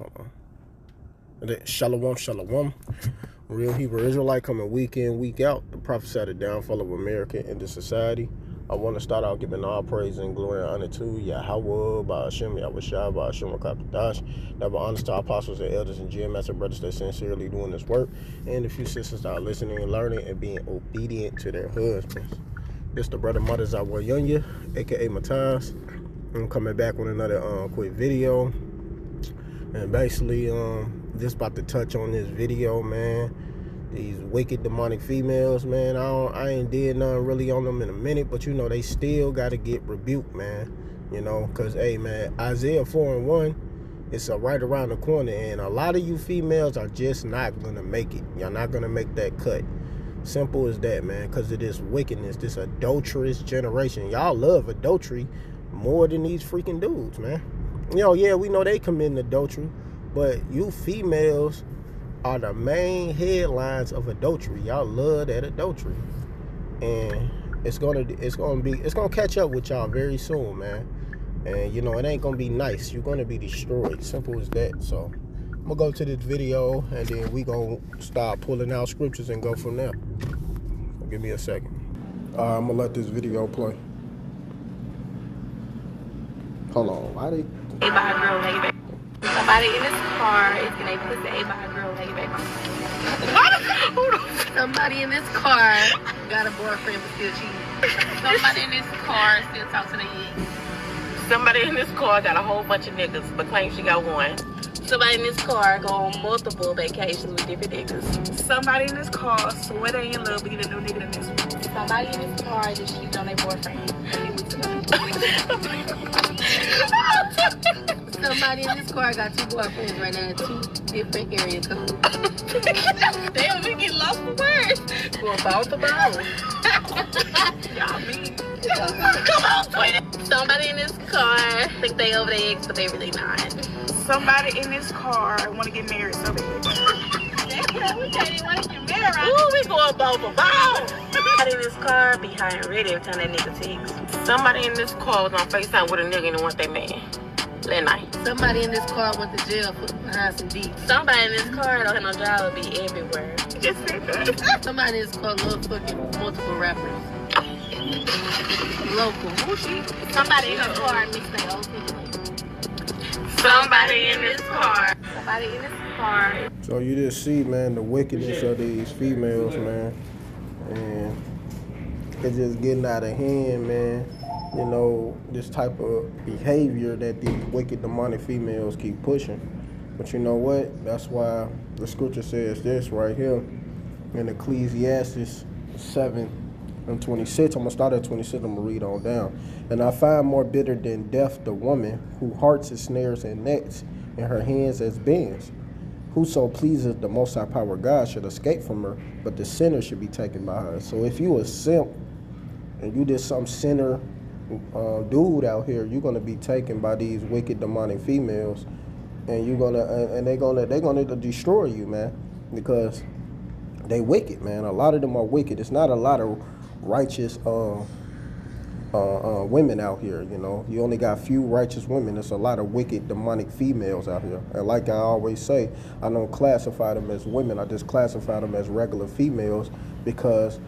Hold on. Shalom, shalom. Real Hebrew Israelite coming week in, week out. The prophesy of the downfall of America into society. I want to start out giving all praise and glory and honor to YAHAWASHI, YAHAWASHI, YAHAWASHI. Never honest to our apostles and elders and GMS brothers that sincerely doing this work. And a few sisters that are listening and learning and being obedient to their husbands. It's the brother mothers YAHAWASHI, aka Matthias. I'm coming back with another quick video. And basically, just about to touch on this video, man. These wicked demonic females, man. I ain't did nothing really on them in a minute, but you know they still got to get rebuked, man. You know, cause hey, man, Isaiah 4:1, it's right around the corner, and a lot of you females are just not gonna make it. Y'all not gonna make that cut. Simple as that, man. Cause of this wickedness, this adulterous generation. Y'all love adultery more than these freaking dudes, man. You know, yeah, we know they commit adultery, but you females are the main headlines of adultery. Y'all love that adultery, and it's gonna catch up with y'all very soon, man. And you know it ain't gonna be nice. You're gonna be destroyed. Simple as that. So I'm gonna go to this video, and then we gonna start pulling out scriptures and go from there. Give me a second. I'm gonna let this video play. Hold on. Why they? A by a girl lay back. Somebody in this car is gonna pussy A by a girl lay back. Somebody in this car got a boyfriend but still cheating. Somebody in this car still talks to the ex. Somebody in this car got a whole bunch of niggas but claims she got one. Somebody in this car go on multiple vacations with different niggas. Somebody in this car swear they in love with a new nigga in this one. Somebody in this car just cheated on their boyfriend. Somebody in this car got two boyfriends right now in two different area codes. Damn, we get lost for words. We're about to bounce. Y'all mean. Come on, twin. Somebody in this car think they over their ex, but they really not. Somebody in this car want to get married so bad. Damn, we can't even want to get married. Ooh, we going ball for ball. Somebody in this car behind ready every time that nigga texts. Somebody in this car was on FaceTime with a nigga and want their man that night. Somebody in this car went to jail for behind some deep. Somebody in this car don't have no job, will be everywhere. Just said that. Somebody in this car love fucking multiple rappers. Local. Who she? Somebody in this car mix their old people. Somebody in this car. Somebody in this car. So you just see, man, the wickedness of these females, man. And it's just getting out of hand, man. You know, this type of behavior that these wicked demonic females keep pushing. But you know what? That's why the scripture says this right here in Ecclesiastes 7:26. I'm going to start at 26. I'm going to read on down. And I find more bitter than death the woman who hearts is snares and nets, and her hands as bends. Whoso pleases the Most High Power God should escape from her, but the sinner should be taken by her. So if you a simp and you just some sinner dude out here, you're gonna be taken by these wicked demonic females, and you're gonna they're gonna destroy you, man, because they wicked, man. A lot of them are wicked. It's not a lot of righteous women out here, you know. You only got a few righteous women. There's a lot of wicked demonic females out here. And like I always say, I don't classify them as women. I just classify them as regular females, because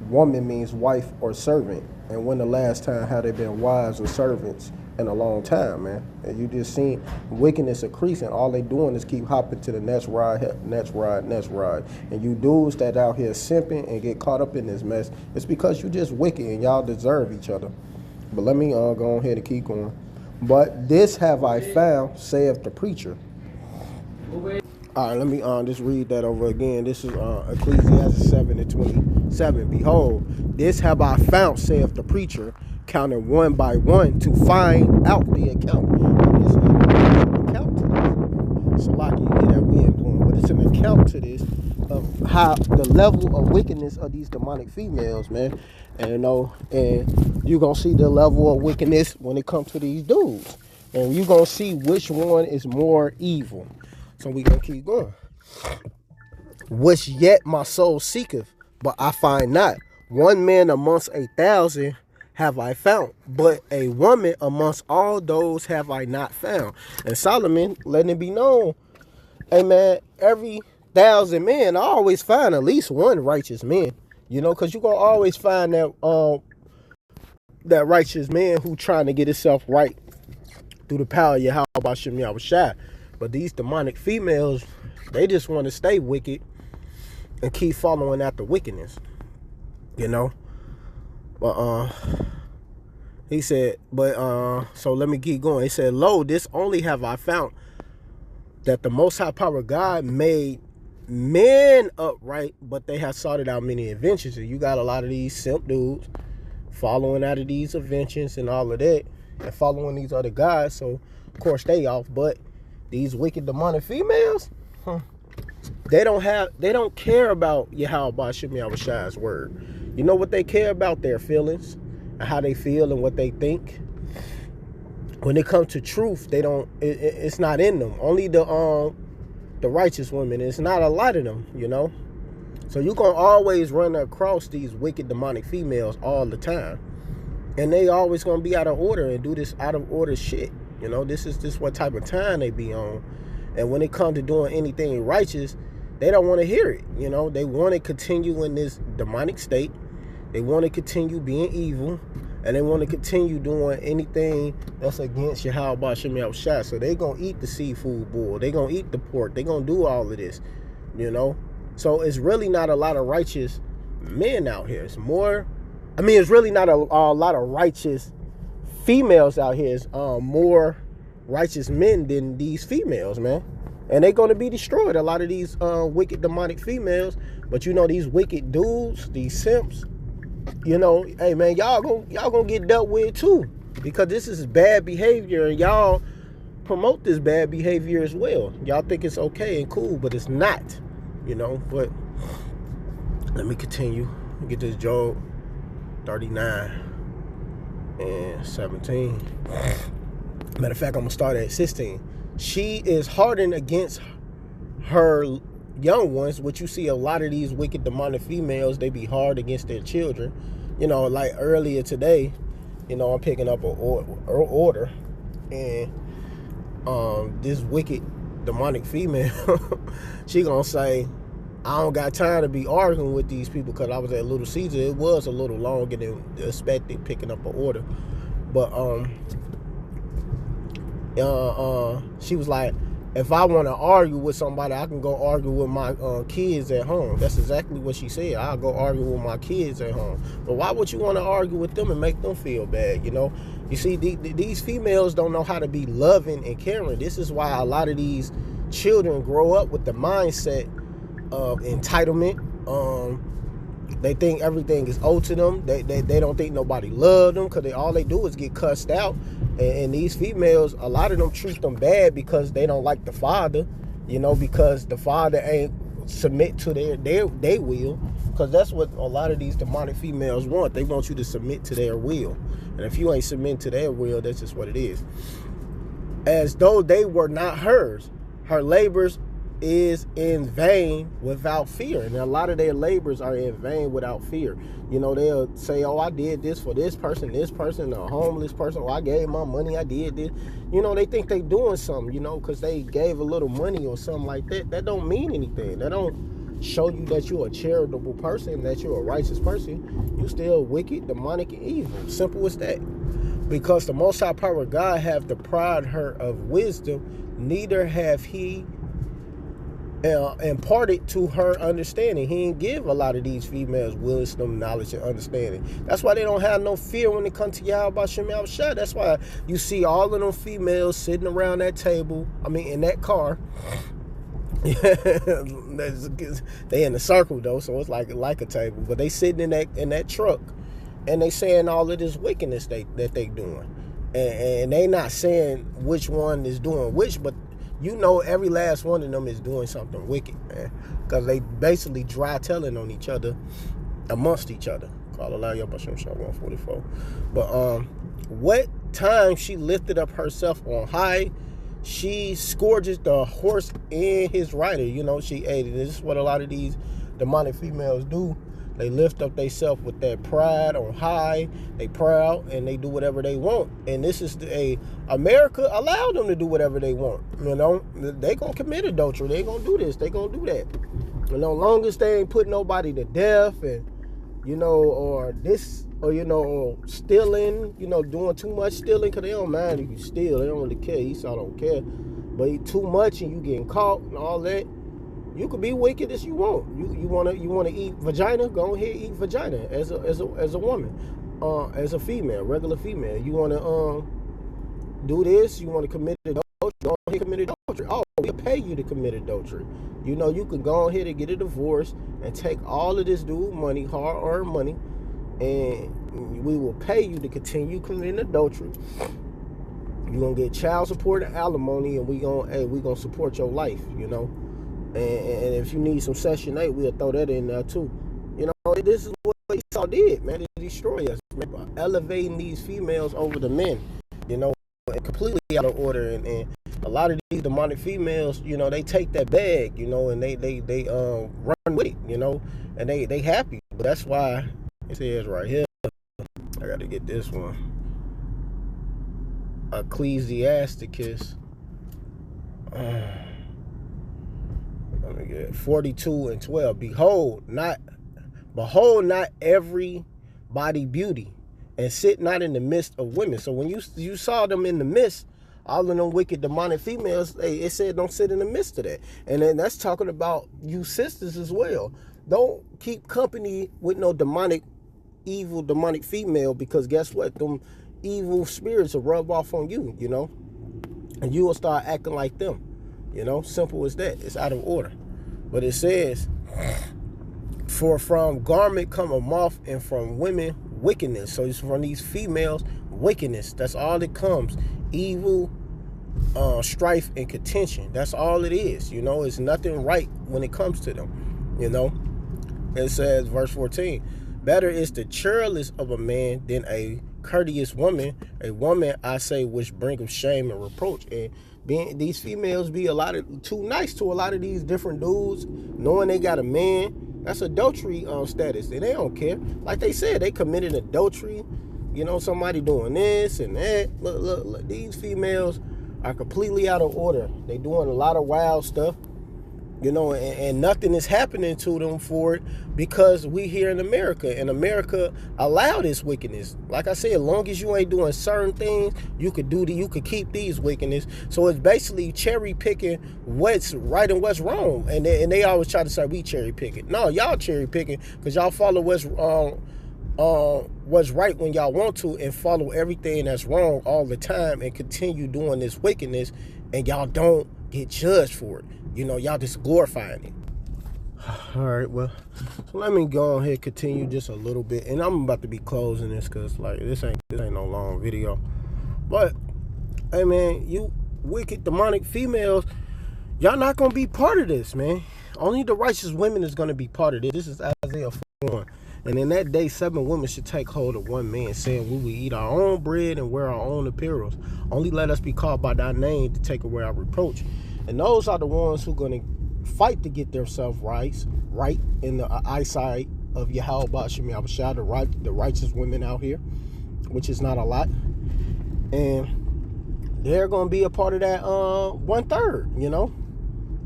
woman means wife or servant. And when the last time have they been wives or servants in a long time, man? And you just seen wickedness increasing. All they doing is keep hopping to the next ride, next ride, next ride. And you dudes that out here simping and get caught up in this mess, it's because you just wicked and y'all deserve each other. But let me go ahead and keep going. But this have I found, saith the preacher. All right, let me just read that over again. This is Ecclesiastes 7:27. Behold, this have I found, saith the preacher, counted one by one to find out the account. And it's an account to this. So like you hear that wind blowing, but it's an account to this of how the level of wickedness of these demonic females, man. And you know, and you're gonna see the level of wickedness when it comes to these dudes. And you're gonna see which one is more evil. So we gonna keep going. Which yet my soul seeketh, but I find not. One man amongst 1,000 have I found, but a woman amongst all those have I not found. And Solomon letting it be known, hey man, every 1,000 men, I always find at least one righteous man. You know, because you're going to always find that righteous man who trying to get himself right through the power of YAHAWASHI. But these demonic females, they just want to stay wicked and keep following after wickedness. You know? But he said, so let me keep going. He said, lo, this only have I found, that the Most High Power God made men upright, but they have sorted out many inventions. And you got a lot of these simp dudes following out of these inventions and all of that, and following these other guys. So of course they off. But these wicked demonic females, they don't care about YAHAWASHI's word. You know what they care about? Their feelings and how they feel and what they think. When it comes to truth, they don't. It's not in them. Only the righteous women. It's not a lot of them, you know. So you're gonna always run across these wicked demonic females all the time, and they always gonna be out of order and do this out of order shit. You know, this is what type of time they be on. And when it comes to doing anything righteous, they don't want to hear it. You know, they want to continue in this demonic state. They want to continue being evil, and they want to continue doing anything that's against YAHAWASHI. So they gonna eat the seafood boil. They gonna eat the pork. They gonna do all of this. You know, so it's really not a lot of righteous men out here. It's more. I mean, it's really not a lot of righteous females out here. It's more righteous men than these females, man. And they're going to be destroyed, a lot of these wicked demonic females. But you know, these wicked dudes, these simps, you know, hey man, y'all gonna get dealt with too, because this is bad behavior, and y'all promote this bad behavior as well. Y'all think it's okay and cool, but it's not, you know. But let me continue. Get this Job 39 and 17. Matter of fact, I'm gonna start at 16. She is hardened against her young ones, which you see a lot of these wicked demonic females, they be hard against their children. You know, like earlier today, you know, I'm picking up an order, and this wicked demonic female, she gonna say, I don't got time to be arguing with these people, because I was at Little Caesar. It was a little longer than expected picking up an order. But she was like, if I want to argue with somebody, I can go argue with my kids at home. That's exactly what she said. I'll go argue with my kids at home. But why would you want to argue with them and make them feel bad, you know? You see, these females don't know how to be loving and caring. This is why a lot of these children grow up with the mindset of entitlement. They think everything is owed to them. They don't think nobody loves them, because all they do is get cussed out. And these females, a lot of them treat them bad because they don't like the father, you know, because the father ain't submit to their will, because that's what a lot of these demonic females want. They want you to submit to their will. And if you ain't submitting to their will, that's just what it is. As though they were not hers. Her labors is in vain without fear. And a lot of their labors are in vain without fear. You know, they'll say, oh, I did this for this person, a homeless person. Oh, I gave my money, I did this. You know, they think they doing something, you know, because they gave a little money or something like that. That don't mean anything. That don't show you that you're a charitable person, that you're a righteous person. You still wicked, demonic, and evil. Simple as that. Because the Most High Power God have deprived her of wisdom, neither have he imparted to her understanding. He didn't give a lot of these females wisdom, knowledge, and understanding. That's why they don't have no fear when it comes to YAHAWASHI. That's why you see all of them females sitting around that table, in that car. They in a circle though, so it's like a table, but they sitting in that truck, and they saying all of this wickedness that they doing, and they not saying which one is doing which, but you know every last one of them is doing something wicked, man, because they basically dry telling on each other, amongst each other. Call Allah Yabashim Shah 144. But what time she lifted up herself on high, she scourges the horse and his rider. You know, she ate it. This is what a lot of these demonic females do. They lift up themselves with that pride on high. They proud and they do whatever they want. And this is America allowed them to do whatever they want. You know, they gonna commit adultery. They gonna do this. They gonna do that. You know, long as they ain't put nobody to death and, you know, or this, or, you know, or stealing, you know, doing too much stealing, because they don't mind if you steal. They don't really care. Esau don't care. But too much and you getting caught and all that, you could be wicked as you want. You wanna eat vagina? Go ahead, eat vagina as a woman, as a female, regular female. You wanna do this? You wanna commit adultery? Go ahead, commit adultery. Oh, we'll pay you to commit adultery. You know, you can go ahead and get a divorce and take all of this dude money, hard-earned money, and we will pay you to continue committing adultery. You're gonna get child support and alimony, and we gonna support your life, you know. And if you need some Section 8, we'll throw that in there too. You know, this is what Esau did, man. They destroy us, man, by elevating these females over the men, you know, completely out of order. And a lot of these demonic females, you know, they take that bag, you know, and they run with it, you know, and they happy. But that's why it says right here, I got to get this one. Ecclesiasticus. Let me get 42:12. Behold not everybody beauty, and sit not in the midst of women. So when you saw them in the midst, all of them wicked demonic females, it said don't sit in the midst of that. And then that's talking about you sisters as well. Don't keep company with no evil demonic female, because guess what? Them evil spirits will rub off on you, you know, and you will start acting like them. You know, simple as that. It's out of order. But it says, for from garment come a moth, and from women wickedness. So it's from these females wickedness. That's all it comes. Evil, strife, and contention. That's all it is. You know, it's nothing right when it comes to them. You know, it says, verse 14, better is the churlish of a man than a courteous woman. A woman, I say, which bringeth shame and reproach. And these females be too nice to a lot of these different dudes, knowing they got a man. That's adultery status, and they don't care. Like they said, they committed adultery. You know, somebody doing this and that. Look, these females are completely out of order. They doing a lot of wild stuff. You know, and nothing is happening to them for it, because we here in America, and America allow this wickedness. Like I said, as long as you ain't doing certain things, you could keep these wickedness. So it's basically cherry picking what's right and what's wrong. And they always try to say we cherry picking. No, y'all cherry picking because y'all follow what's right when y'all want to, and follow everything that's wrong all the time, and continue doing this wickedness, and y'all don't get judged for it. You know, y'all just glorifying it. All right, well, so let me go ahead and continue just a little bit, and I'm about to be closing this because like this ain't no long video. But hey, man, you wicked demonic females, y'all not gonna be part of this, man. Only the righteous women is gonna be part of this. This is Isaiah 4. And in that day, 7 women should take hold of one man, saying, we will eat our own bread and wear our own apparels. Only let us be called by thy name to take away our reproach. And those are the ones who are going to fight to get themselves right in the eyesight of YAHAWASHI, the righteous women out here, which is not a lot. And they're going to be a part of that 1/3, you know.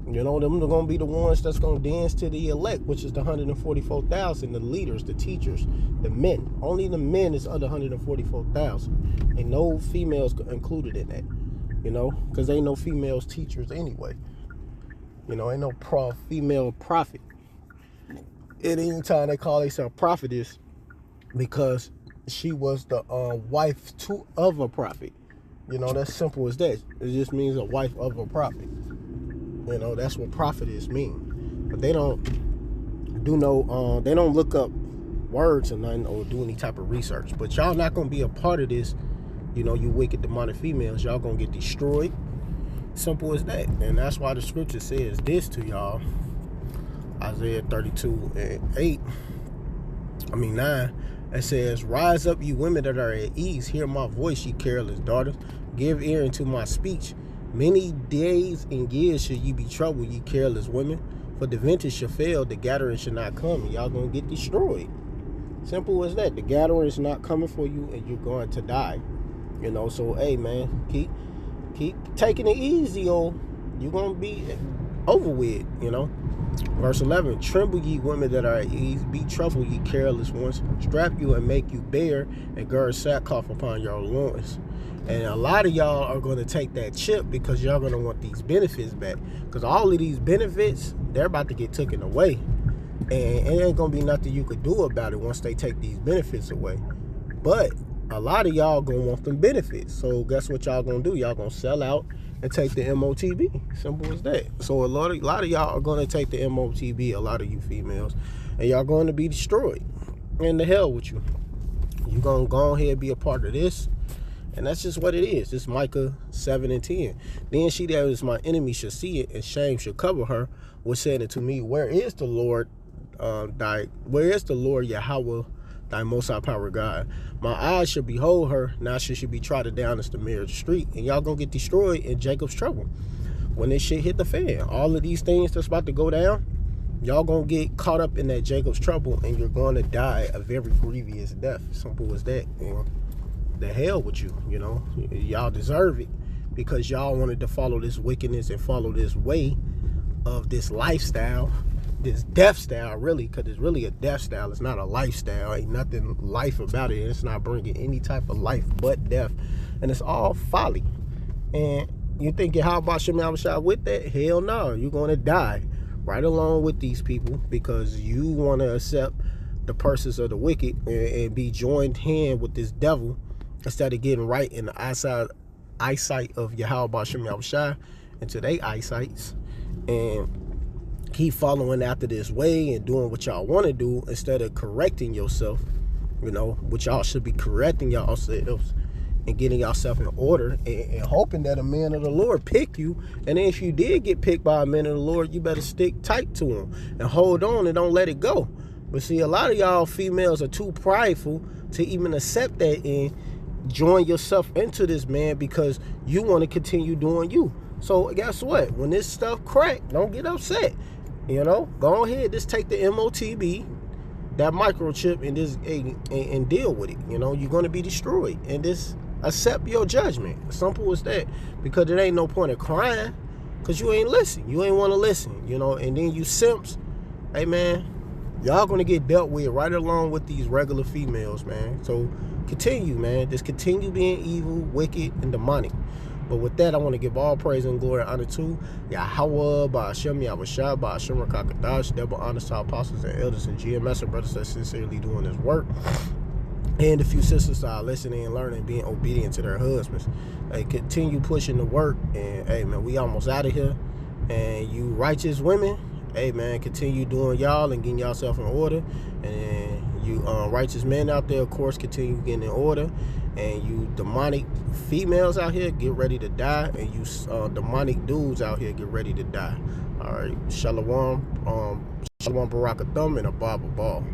You know, them are going to be the ones that's going to dance to the elect, which is the 144,000, the leaders, the teachers, the men. Only the men is under 144,000. Ain't no females included in that, you know, because ain't no females teachers anyway. You know, ain't no female prophet. At any time they call themselves prophetess, because she was the wife of a prophet. You know, that's simple as that. It just means a wife of a prophet. You know, that's what prophetess mean. But they don't do they don't look up words or nothing, or do any type of research. But y'all not going to be a part of this. You know, you wicked demonic females, y'all going to get destroyed. Simple as that. And that's why the scripture says this to y'all. Isaiah 9. It says, rise up, you women that are at ease. Hear my voice, ye careless daughters. Give ear unto my speech. Many days and years shall ye be troubled, ye careless women. For the vintage shall fail, the gathering should not come, and y'all gonna get destroyed. Simple as that. The gathering is not coming for you, and you're going to die. You know, so hey man, keep taking it easy, or you're gonna be over with, you know. Verse 11, tremble ye women that are at ease, be troubled ye careless ones, strap you and make you bare, and gird sackcloth upon your loins. And a lot of y'all are going to take that chip because y'all going to want these benefits back. Because all of these benefits, they're about to get taken away. And it ain't going to be nothing you could do about it once they take these benefits away. But a lot of y'all going to want them benefits. So guess what y'all going to do? Y'all going to sell out and take the MOTB. Simple as that. So a lot of y'all are going to take the MOTB, a lot of you females. And y'all going to be destroyed. And the hell with you. You going to go ahead and be a part of this. And that's just what it is. It's Micah 7 and 10. Then she that is my enemy shall see it, and shame shall cover her, was said unto me, where is the Lord where is the Lord Yahweh, thy most high power God? My eyes shall behold her, now she should be trodden down as the mirror of the street. And y'all gonna get destroyed in Jacob's trouble. When this shit hit the fan, all of these things that's about to go down, y'all gonna get caught up in that Jacob's trouble, and you're gonna die a very grievous death. Simple as that, you know. The hell with you, you know. Y'all deserve it because y'all wanted to follow this wickedness and follow this way of this lifestyle, this death style, really, because it's really a death style. It's not a lifestyle. Ain't nothing life about it. It's not bringing any type of life but death, and it's all folly. And you thinking, how about YAHAWASHI with that? Hell no. You're going to die right along with these people because you want to accept the purses of the wicked and be joined hand with this devil, instead of getting right in the eyesight of YAHAWASHI into their eyesights, and keep following after this way and doing what y'all want to do instead of correcting yourself, you know, which y'all should be correcting yourselves and getting yourself in order and hoping that a man of the Lord pick you. And then if you did get picked by a man of the Lord, you better stick tight to him and hold on and don't let it go. But see, a lot of y'all females are too prideful to even accept that and join yourself into this man because you want to continue doing you. So guess what? When this stuff crack, don't get upset. You know, go ahead, just take the MOTB, that microchip, and just and deal with it. You know, you're gonna be destroyed, and just accept your judgment. Simple as that. Because it ain't no point of crying, because you ain't listen. You ain't want to listen. You know, and then you simps. Hey man, y'all gonna get dealt with right along with these regular females, man. So continue, man. Just continue being evil, wicked, and demonic. But with that, I want to give all praise and glory and honor to Yahweh, by Hashem, YAHAWASHI, by Hashem, Rakakadash, double honors to our apostles and elders and GMS and brothers that sincerely doing this work. And a few sisters that are listening and learning, being obedient to their husbands. Hey, continue pushing the work. And hey, man, we almost out of here. And you righteous women, hey, man, continue doing y'all and getting yourself in order. And you righteous men out there, of course, continue getting in order. And you demonic females out here, get ready to die. And you demonic dudes out here, get ready to die. All right, Shalom, Shalom Barakathum, and a Baba Ball.